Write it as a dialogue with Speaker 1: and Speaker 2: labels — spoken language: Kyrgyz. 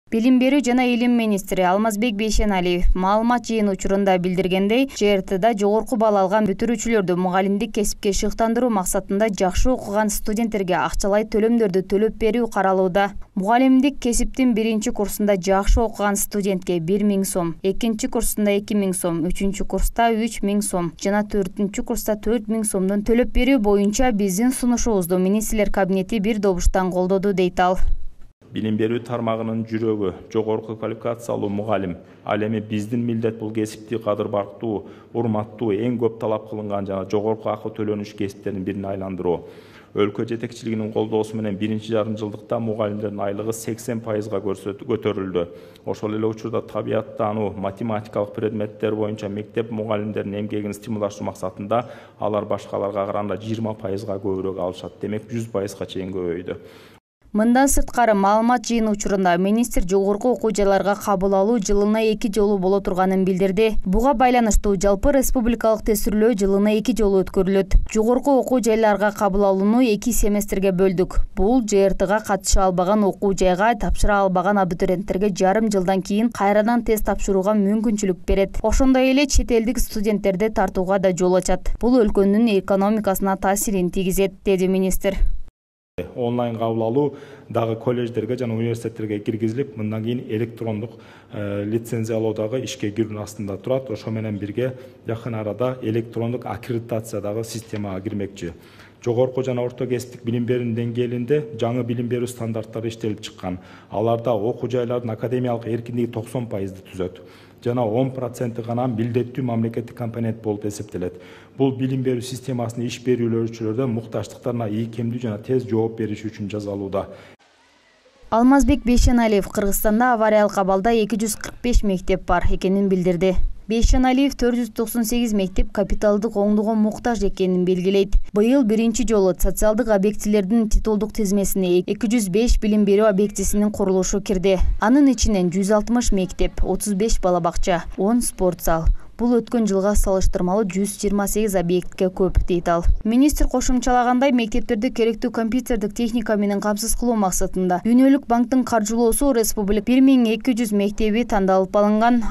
Speaker 1: Билим берүү жана илим министри Алмазбек Бейшеналиев маалымат жыйын учурунда билдиргендей, ЖРТда жогорку балл алган бүтүрүүчүлөрдү мугалимдик кесипке шыктандыруу максатында жакшы окуган студенттерге акчалай төлөмдөрдү төлөп берүү каралууда. Мугалимдик кесиптин 1-курсунда жакшы окуган студентке 1000 сом, 2-курсунда 2000 сом, 3-курста 3000 сом жана 4-курста 4000 сомдон төлөп берүү боюнча биздин сунушубузду министрлер кабинети бир добуштан колдоду, дейт ал.
Speaker 2: Билим берүү тармагынын жүрөгү жогорку квалификациялуу мугалим. Ал эми биздин милдет бул кесипти кадыр бактуу, урматтуу, эң көп талап кылынган жана жогорку акы төлөнүш кесиптердин бирине айландыруу. Өлкө жетекчилигинин колдоосу менен 1-жарымжылдыкта мугалимдердин айлыгы 80%га көтөрүлдү. Ошол эле учурда табияттануу, математикалык предметтер боюнча мектеп мугалимдеринин эмгегин стимулдаштыруу максатында алар башкаларга караганда 20%га көбүрөөк алышат. Демек 100%га чейин көбөйдү.
Speaker 1: Мындан сырткары маалымат жыйын учурунда министр жогорку окуу жайларга кабыл алуу жылына 2 жолу боло турганын билдирди. Буга байланыштуу жалпы республикалык тестирөө жылына 2 жолу өткөрүлөт. Жогорку окуу жайларга кабыл алууну 2 семестрге бөлдүк. Бул ЖРТга катыша албаган окуу жайга тапшыра албаган абитуриенттерге жарым жылдан кийин кайрадан тест тапшырууга мүмкүнчүлүк берет. Ошондой эле чет элдик студенттерди тартууга да жол ачат. Бул өлкөнүн экономикасына таасирин тийгизет, деди министр.
Speaker 2: Онлайн кабыл алуу дагы колледждерге жана университеттерге киргизилип, мындан кийин электрондук лицензиялоодагы ишке кирүүнүн астында турат. Ошо менен бирге жакын арада электрондук аккредитациядагы системага кирмекчи. Жогорку жана орто кесиптик билим берүүнүн деңгээлинде жаңы билим берүү стандарттары иштелип чыккан. Аларда окуу жайлардын академиялык эркиндиги 90% түзөт. Жана 10% гана милдеттүү мамлекеттик компонент болуп эсептелет. Бул билим берүү системасынын иш берүүлөрчүлөрдө муктаждыктарына ийкемдүү жана тез жооп бериш үчүн жасалууда.
Speaker 1: Алмазбек Бейшеналиев Кыргызстанда авариялык абалда 245 мектеп бар экенин билдирди. Бейшеналиев 498 мектеп капиталдык оңдоого муктаж экенин белгилейт. Быйыл биринчи жолу социалдык объектилердин титулдук тизмесине 205 билим берүү объектисинин курулушу кирди. Анын ичинен 160 мектеп, 35 бала бакча, 10 спорт зал. Бул өткөн жылга салыштырмалуу 128 объектке көп, дейт ал. Министр кошумчалагандай, мектептерди керектүү компьютердик техника менен камсыз кылуу максатында Дүйнөлүк банктын каржылоосу республика 1200 мектеби тандалып алынган.